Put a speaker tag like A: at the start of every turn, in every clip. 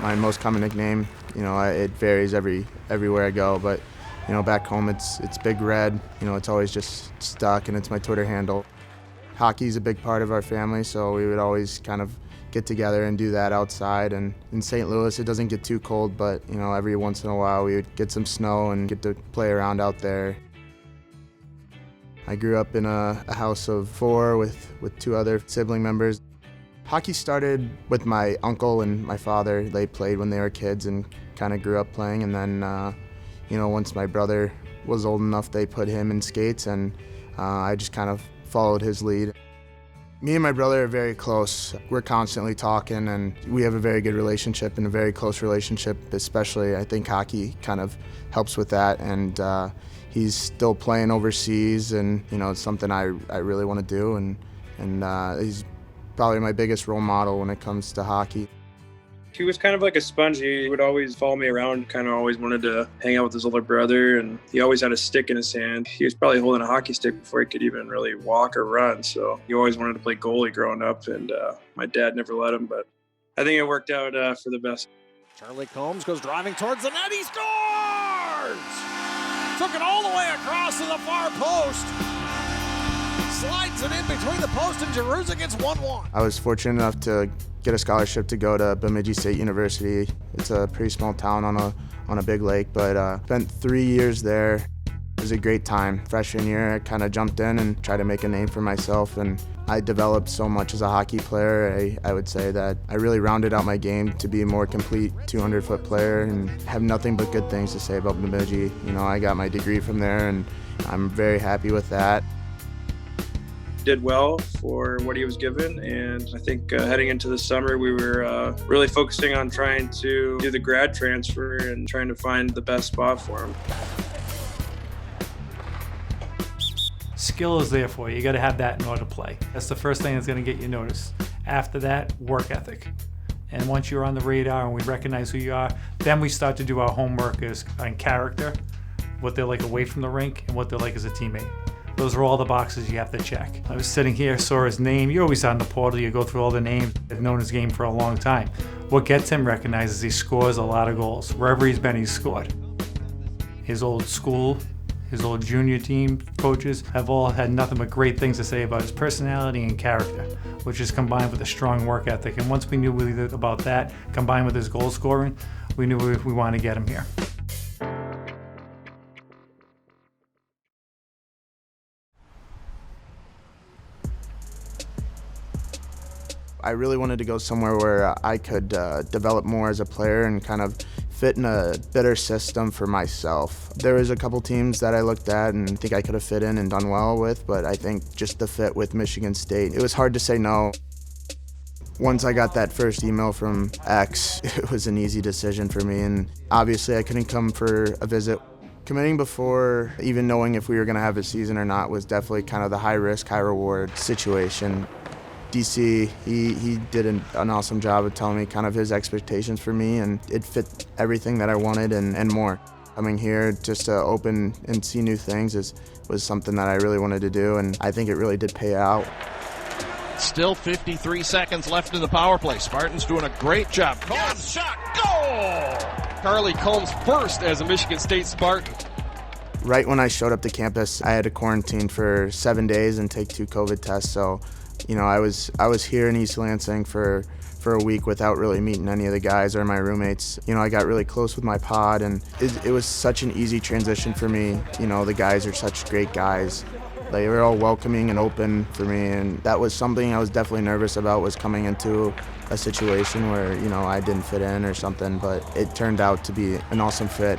A: My most common nickname, it varies everywhere I go, but back home it's Big Red. It's always just stuck, and it's my Twitter handle. Hockey's a big part of our family, so we would always kind of get together and do that outside. And in St. Louis, it doesn't get too cold, but every once in a while we would get some snow and get to play around out there. I grew up in a house of 4 with 2 other sibling members. Hockey started with my uncle and my father. They played when they were kids and kind of grew up playing. And then, once my brother was old enough, they put him in skates, and I just kind of followed his lead. Me and my brother are very close. We're constantly talking, and we have a very good relationship and a very close relationship, especially I think hockey kind of helps with that. And he's still playing overseas, and it's something I really want to do, and he's probably my biggest role model when it comes to hockey.
B: He was kind of like a sponge. He would always follow me around, kind of always wanted to hang out with his older brother, and he always had a stick in his hand. He was probably holding a hockey stick before he could even really walk or run, so he always wanted to play goalie growing up, and my dad never let him, but I think it worked out for the best.
C: Charlie Combs goes driving towards the net. He scores! Took it all the way across to the far post. Slides it in between the post, and Jerusa gets 1-1.
A: I was fortunate enough to get a scholarship to go to Bemidji State University. It's a pretty small town on a big lake, but spent 3 years there. It was a great time. Freshman year, I kind of jumped in and tried to make a name for myself, and I developed so much as a hockey player. I would say that I really rounded out my game to be a more complete 200-foot player, and have nothing but good things to say about Bemidji. I got my degree from there, and I'm very happy with that.
B: Did well for what he was given, and I think heading into the summer we were really focusing on trying to do the grad transfer and trying to find the best spot for him.
D: Skill is there for you. You got to have that in order to play. That's the first thing that's going to get you noticed. After that, work ethic. And once you're on the radar and we recognize who you are, then we start to do our homework on character, what they're like away from the rink, and what they're like as a teammate. Those are all the boxes you have to check. I was sitting here, saw his name. You're always on the portal, you go through all the names. I've known his game for a long time. What gets him recognized is he scores a lot of goals. Wherever he's been, he's scored. His old school, his old junior team coaches have all had nothing but great things to say about his personality and character, which is combined with a strong work ethic. And once we knew about that, combined with his goal scoring, we knew we wanted to get him here.
A: I really wanted to go somewhere where I could develop more as a player and kind of fit in a better system for myself. There was a couple teams that I looked at and think I could have fit in and done well with, but I think just the fit with Michigan State, it was hard to say no. Once I got that first email from X, it was an easy decision for me, and obviously I couldn't come for a visit. Committing before even knowing if we were going to have a season or not was definitely kind of the high risk, high reward situation. DC, he did an awesome job of telling me kind of his expectations for me, and it fit everything that I wanted and more. Coming here just to open and see new things was something that I really wanted to do, and I think it really did pay out.
C: Still 53 seconds left in the power play. Spartans doing a great job. Combs shot, goal! Charlie Combs first as a Michigan State Spartan.
A: Right when I showed up to campus, I had to quarantine for 7 days and take 2 COVID tests, so I was here in East Lansing for a week without really meeting any of the guys or my roommates. I got really close with my pod, and it was such an easy transition for me. The guys are such great guys. They were all welcoming and open for me, and that was something I was definitely nervous about, was coming into a situation where, I didn't fit in or something, but it turned out to be an awesome fit.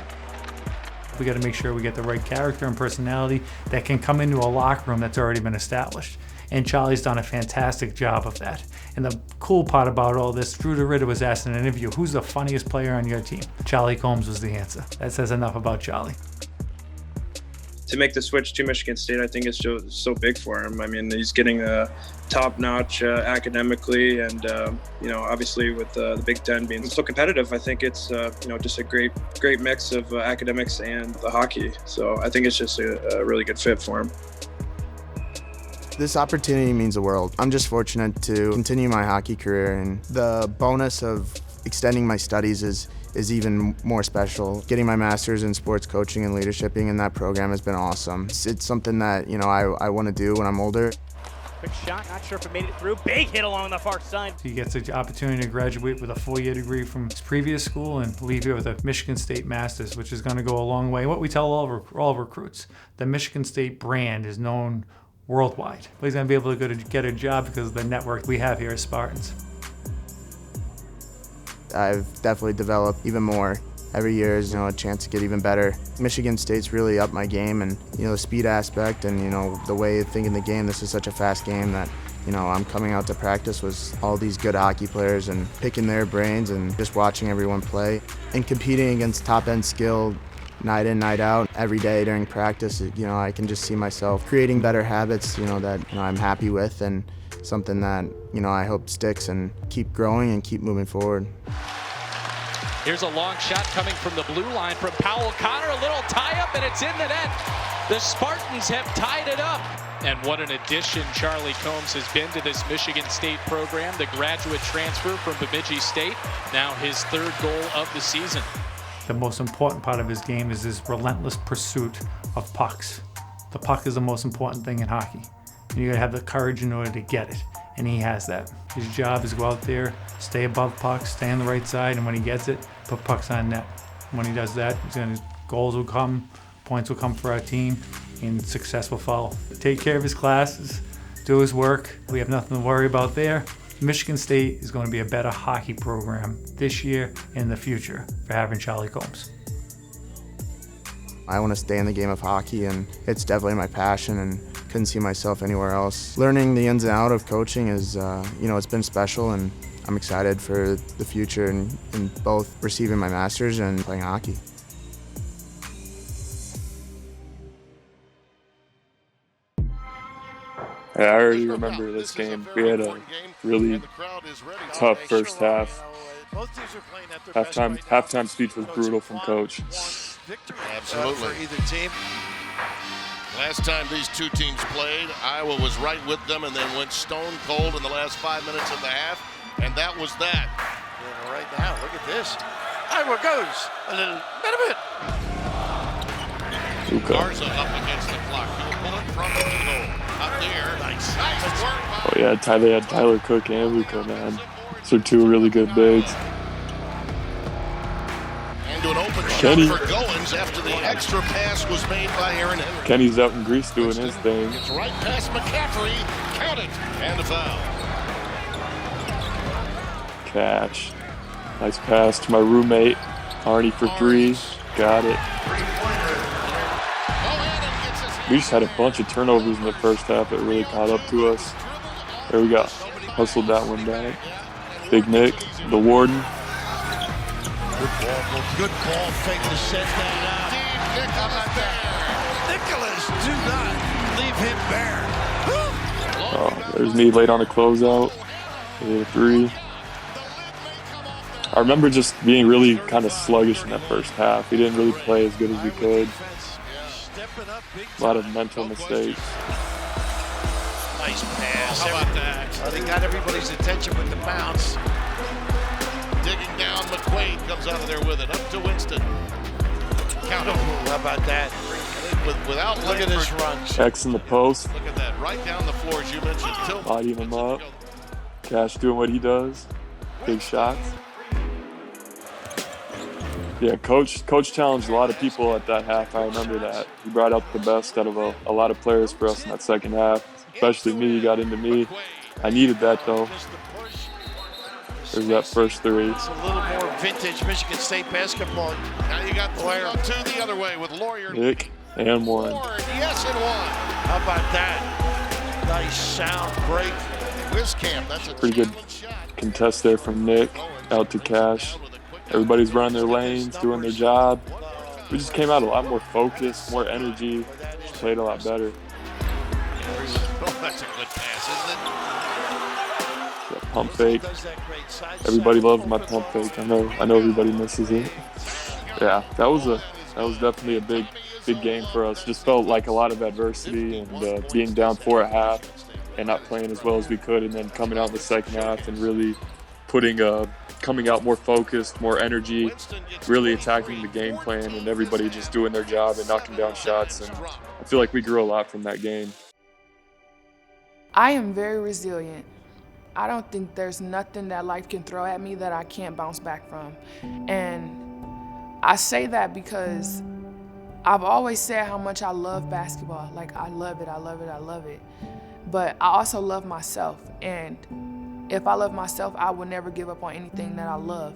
D: We got to make sure we get the right character and personality that can come into a locker room that's already been established. And Charlie's done a fantastic job of that. And the cool part about all this, Drew DeRitter was asked in an interview, who's the funniest player on your team? Charlie Combs was the answer. That says enough about Charlie.
B: To make the switch to Michigan State, I think it's just so big for him. I mean, he's getting top-notch academically, and obviously with the Big Ten being so competitive, I think it's just a great mix of academics and the hockey. So I think it's just a really good fit for him.
A: This opportunity means the world. I'm just fortunate to continue my hockey career, and the bonus of Extending my studies is even more special. Getting my master's in sports coaching and leadership in that program has been awesome. It's something that, you know, I want to do when I'm older.
E: Quick shot, not sure if it made it through. Big hit along the far side.
D: He gets the opportunity to graduate with a 4-year degree from his previous school and leave here with a Michigan State Master's, which is going to go a long way. What we tell all recruits, the Michigan State brand is known worldwide. But he's going to be able to get a job because of the network we have here at Spartans.
A: I've definitely developed even more. Every year is, you know, a chance to get even better. Michigan State's really upped my game, and, you know, the speed aspect and, you know, the way of thinking the game. This is such a fast game that, you know, I'm coming out to practice with all these good hockey players and picking their brains and just watching everyone play and competing against top-end skill night in, night out. Every day during practice, you know, I can just see myself creating better habits, you know, that, you know, I'm happy with, and something that, you know, I hope sticks and keep growing and keep moving forward.
F: Here's a long shot coming from the blue line from Powell Connor, a little tie-up, and it's in the net. The Spartans have tied it up. And what an addition Charlie Combs has been to this Michigan State program, the graduate transfer from Bemidji State, now his 3rd goal of the season.
D: The most important part of his game is his relentless pursuit of pucks. The puck is the most important thing in hockey. And you gotta have the courage in order to get it, and he has that. His job is to go out there, stay above pucks, stay on the right side, and when he gets it, put pucks on net. When he does that, goals will come, points will come for our team, and success will follow. Take care of his classes, do his work. We have nothing to worry about there. Michigan State is going to be a better hockey program this year and in the future for having Charlie Combs.
A: I want to stay in the game of hockey, and it's definitely my passion, and couldn't see myself anywhere else. Learning the ins and outs of coaching is, you know, it's been special, and I'm excited for the future in both receiving my master's and playing hockey.
G: I already remember this game. We had a really tough first half. Halftime speech was brutal from Coach.
H: Absolutely. For either team. Last time these two teams played, Iowa was right with them and then went stone cold in the last 5 minutes of the half, and that was that.
C: And right now, look at this. Iowa goes a little bit of it.
H: Garza up against the clock. He'll pull it from the goal. Up there. Nice work.
G: Oh yeah, they had Tyler Cook and Luka, man. Those are 2 really good bigs.
H: And to an open
G: Kenny.
H: shot for Goins after the extra pass was made by Aaron Henry.
G: Kenny's out in Greece doing his thing.
H: It's right past McCaffrey. Count it. And a foul.
G: Cash. Nice pass to my roommate. Arnie for 3. Got it. We just had a bunch of turnovers in the first half that really caught up to us. There we go. Hustled that one back. Big Nick, the Warden.
C: Good ball, fake to set that up. Nicholas, do not leave him bare.
G: Oh, there's me late on the closeout. 3. I remember just being really kind of sluggish in that first half. We didn't really play as good as we could. A lot of mental mistakes.
C: Nice pass. How about that? They got everybody's attention with the bounce.
H: Digging down, McQuaid comes out of there with it. Up to Winston. Count it.
C: How about that?
H: Without
C: Look at this run.
G: X in the post.
H: Look at that. Right down the floor, as you mentioned.
G: Bodying him up. Cash doing what he does. Big shots. Yeah, Coach challenged a lot of people at that half. I remember that. He brought out the best out of a lot of players for us in that second half, especially me. He got into me. I needed that, though. There's that first 3.
C: It's a little more vintage Michigan State basketball.
H: Now you got 3 on 2 the other way with Lawyer.
G: Nick and 1.
H: Yes, and 1.
C: How about that? Nice sound break.
H: Wiscamp, that's a
G: pretty good contest there from Nick. Out to Cash. Everybody's running their lanes, doing their job. We just came out a lot more focused, more energy. Just played a lot better.
H: Oh, that's a good pass, isn't it?
G: That pump fake. Everybody loves my pump fake. I know everybody misses it. Yeah, that was definitely a big game for us. Just felt like a lot of adversity and being down 4 at half and not playing as well as we could, and then coming out in the second half and really coming out more focused, more energy, really attacking the game plan, and everybody just doing their job and knocking down shots. And I feel like we grew a lot from that game.
I: I am very resilient. I don't think there's nothing that life can throw at me that I can't bounce back from. And I say that because I've always said how much I love basketball. Like, I love it, I love it, I love it. But I also love myself. And if I love myself, I will never give up on anything that I love,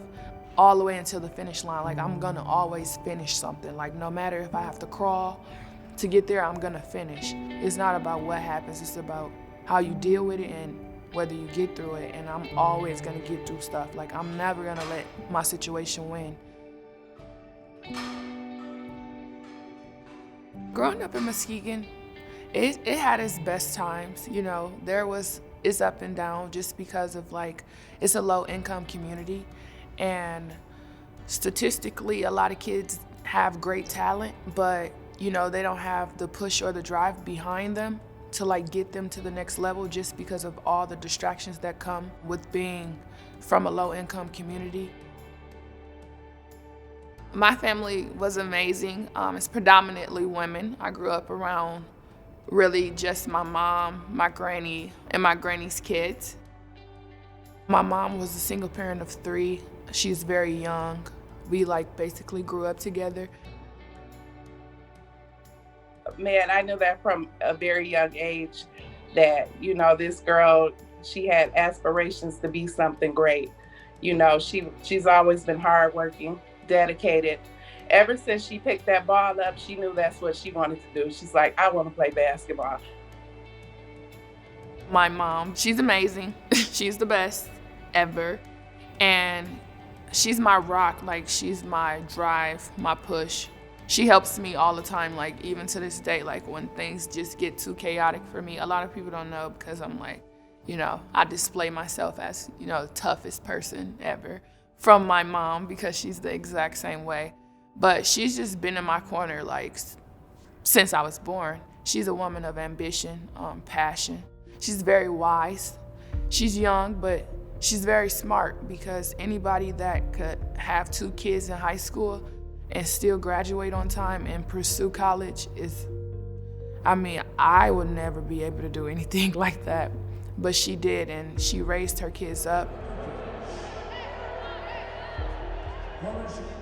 I: all the way until the finish line. Like, I'm gonna always finish something. Like, no matter if I have to crawl to get there, I'm gonna finish. It's not about what happens, it's about how you deal with it and whether you get through it. And I'm always gonna get through stuff. Like, I'm never gonna let my situation win. Growing up in Muskegon, it had its best times. You know, it's up and down just because of, like, it's a low income community, and statistically a lot of kids have great talent, but you know, they don't have the push or the drive behind them to, like, get them to the next level, just because of all the distractions that come with being from a low income community. My family was amazing. It's predominantly women. I grew up around really just my mom, my granny, and my granny's kids. My mom was a single parent of 3. She's very young. We, like, basically grew up together.
J: Man, I knew that from a very young age that, you know, this girl, she had aspirations to be something great. You know, she's always been hardworking, dedicated. Ever since she picked that ball up, she knew that's what she wanted to do. She's like, I want to play basketball.
I: My mom, she's amazing. She's the best ever. And she's my rock. Like, she's my drive, my push. She helps me all the time, like, even to this day, like, when things just get too chaotic for me. A lot of people don't know because I'm like, you know, I display myself as, you know, the toughest person ever from my mom, because she's the exact same way. But she's just been in my corner, like, since I was born. She's a woman of ambition, passion. She's very wise. She's young, but she's very smart, because anybody that could have 2 kids in high school and still graduate on time and pursue college is, I mean, I would never be able to do anything like that. But she did, and she raised her kids up.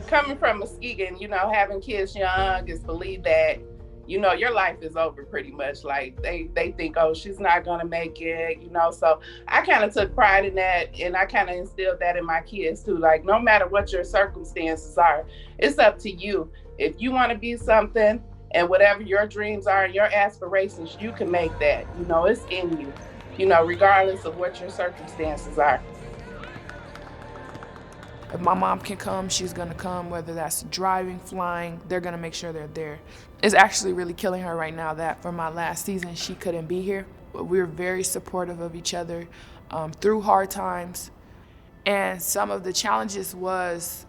J: Coming from Muskegon, you know, having kids young is believed that, you know, your life is over pretty much. Like, they think, oh, she's not gonna make it, you know. So I kind of took pride in that, and I kind of instilled that in my kids too. Like, no matter what your circumstances are, it's up to you. If you want to be something, and whatever your dreams are and your aspirations, you can make that. You know, it's in you, you know, regardless of what your circumstances are.
I: If my mom can come, she's gonna come, whether that's driving, flying, they're gonna make sure they're there. It's actually really killing her right now that for my last season, she couldn't be here. But we were very supportive of each other through hard times. And some of the challenges was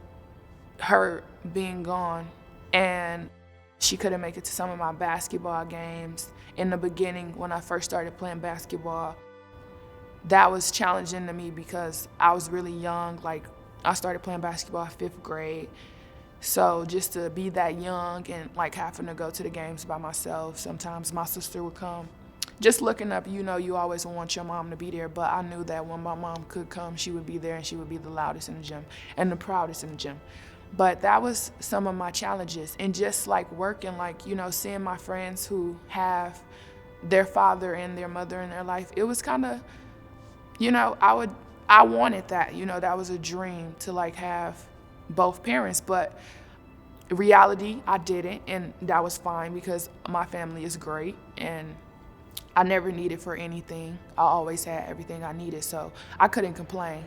I: her being gone, and she couldn't make it to some of my basketball games. In the beginning, when I first started playing basketball, that was challenging to me because I was really young. Like, I started playing basketball 5th grade. So just to be that young and, like, having to go to the games by myself, sometimes my sister would come. Just looking up, you know, you always want your mom to be there, but I knew that when my mom could come, she would be there, and she would be the loudest in the gym and the proudest in the gym. But that was some of my challenges. And just, like, working, like, you know, seeing my friends who have their father and their mother in their life, it was kind of, you know, I wanted that, you know, that was a dream to, like, have both parents, but in reality, I didn't, and that was fine because my family is great, and I never needed for anything. I always had everything I needed, so I couldn't complain.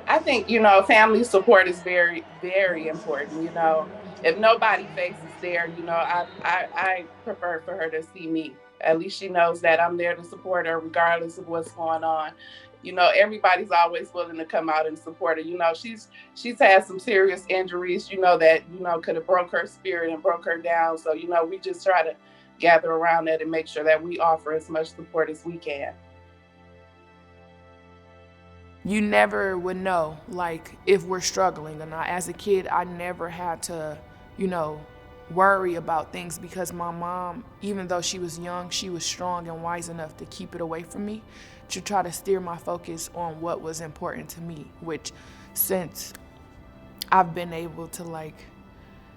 J: I think, you know, family support is very, very important, you know. If nobody faces there, you know, I prefer for her to see me. At least she knows that I'm there to support her regardless of what's going on. You know, everybody's always willing to come out and support her. You know, she's had some serious injuries, you know, that, you know, could have broke her spirit and broke her down. So, you know, we just try to gather around that and make sure that we offer as much support as we can.
I: you never would know, like, if we're struggling or not. As a kid, I never had to, worry about things because my mom, even though she was young, she was strong and wise enough to keep it away from me, to try to steer my focus on what was important to me, which since I've been able to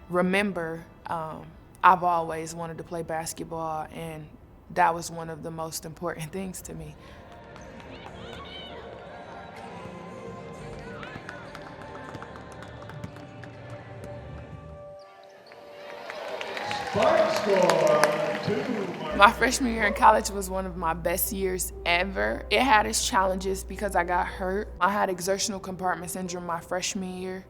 I: remember, I've always wanted to play basketball, and that was one of the most important things to me. My freshman year in college was one of my best years ever. It had its challenges because I got hurt. I had exertional compartment syndrome my freshman year.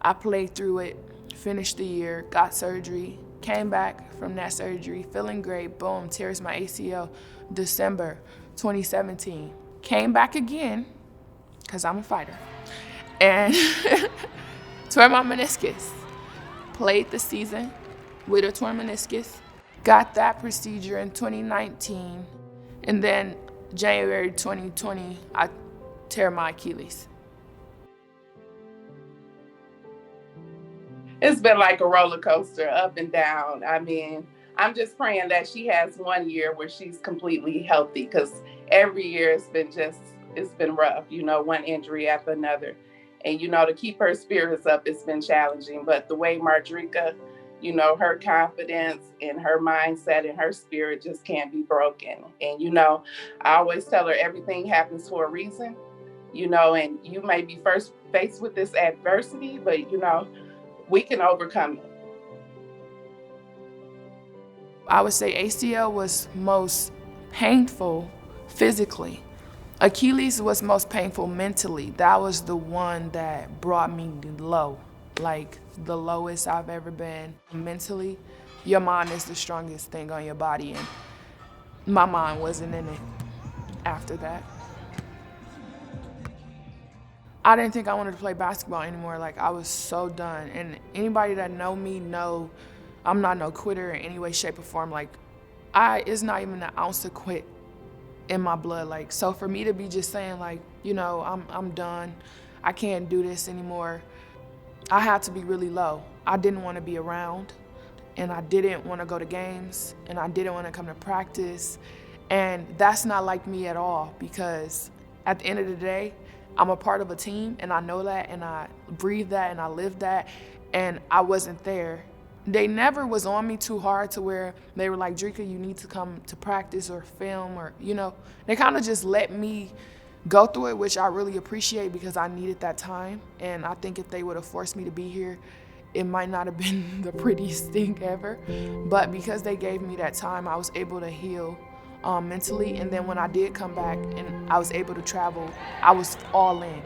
I: I played through it, finished the year, got surgery, came back from that surgery, feeling great, boom, tears my ACL, December 2017. Came back again, because I'm a fighter, and tore my meniscus. Played the season with a torn meniscus. Got that procedure in 2019, and then January 2020, I tear my Achilles.
J: It's been like a roller coaster, up and down. I mean, I'm just praying that she has one year where she's completely healthy, because every year it's been rough, one injury after another. And, to keep her spirits up, it's been challenging. But the way Mardrekia, her confidence and her mindset and her spirit just can't be broken. And, I always tell her everything happens for a reason, and you may be first faced with this adversity, but, we can overcome it.
I: I would say ACL was most painful physically. Achilles was most painful mentally. That was the one that brought me low, like the lowest I've ever been. Mentally, your mind is the strongest thing on your body, and my mind wasn't in it after that. I didn't think I wanted to play basketball anymore. I was so done. And anybody that know me know I'm not no quitter in any way, shape, or form. It's not even an ounce of quit in my blood. So for me to be just saying I'm done, I can't do this anymore, I had to be really low. I didn't want to be around, and I didn't want to go to games, and I didn't want to come to practice. And that's not like me at all, because at the end of the day, I'm a part of a team, and I know that, and I breathe that, and I live that, and I wasn't there. They never was on me too hard to where they were like, Dreka, you need to come to practice or film, or, they kind of just let me go through it, which I really appreciate because I needed that time. And I think if they would have forced me to be here, it might not have been the prettiest thing ever. But because they gave me that time, I was able to heal mentally. And then when I did come back and I was able to travel, I was all in.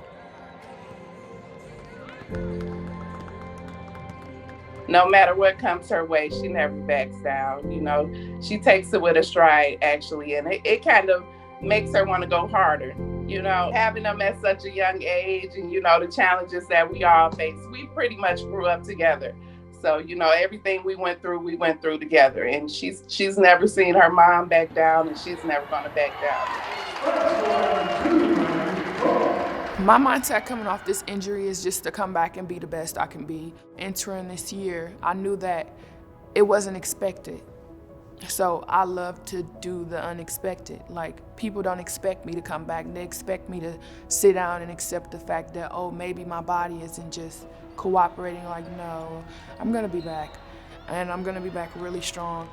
J: No matter what comes her way, she never backs down. She takes it with a stride, actually, and it kind of makes her want to go harder. Having them at such a young age, and the challenges that we all face, we pretty much grew up together. So everything we went through together, and she's never seen her mom back down, and she's never going to back down.
I: My mindset coming off this injury is just to come back and be the best I can be. Entering this year, I knew that it wasn't expected. So I love to do the unexpected. People don't expect me to come back. They expect me to sit down and accept the fact that, maybe my body isn't just cooperating. No, I'm gonna be back, and I'm gonna be back really strong.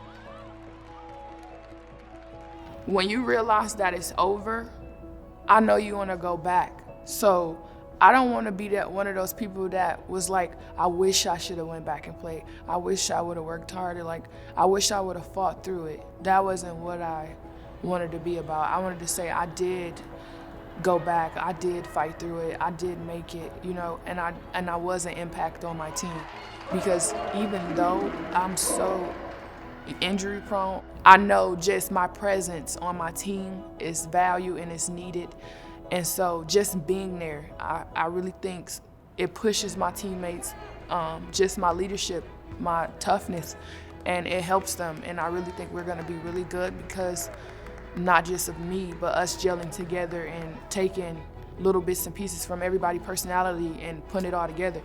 I: When you realize that it's over, I know you wanna go back. So I don't want to be one of those people that was like, I wish I should have went back and played. I wish I would have worked harder. I wish I would have fought through it. That wasn't what I wanted to be about. I wanted to say I did go back. I did fight through it. I did make it, and I was an impact on my team. Because even though I'm so injury prone, I know just my presence on my team is valued and it's needed. And so just being there, I really think it pushes my teammates, just my leadership, my toughness, and it helps them. And I really think we're gonna be really good because not just of me, but us gelling together and taking little bits and pieces from everybody's personality and putting it all together.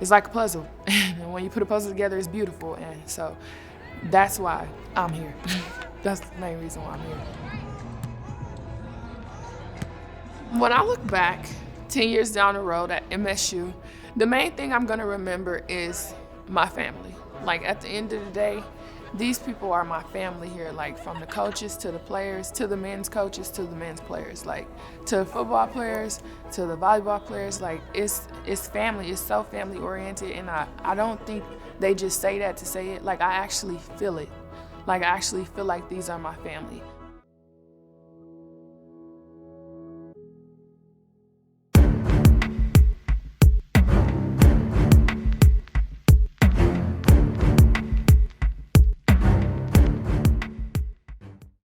I: It's like a puzzle. And when you put a puzzle together, it's beautiful. And so that's why I'm here. That's the main reason why I'm here. When I look back 10 years down the road at MSU, the main thing I'm gonna remember is my family. Like, at the end of the day, these people are my family here, like from the coaches to the players, to the men's coaches, to the men's players, like to the football players, to the volleyball players. Like, it's family, it's so family oriented, and I don't think they just say that to say it. Like, I actually feel it. Like, I actually feel like these are my family.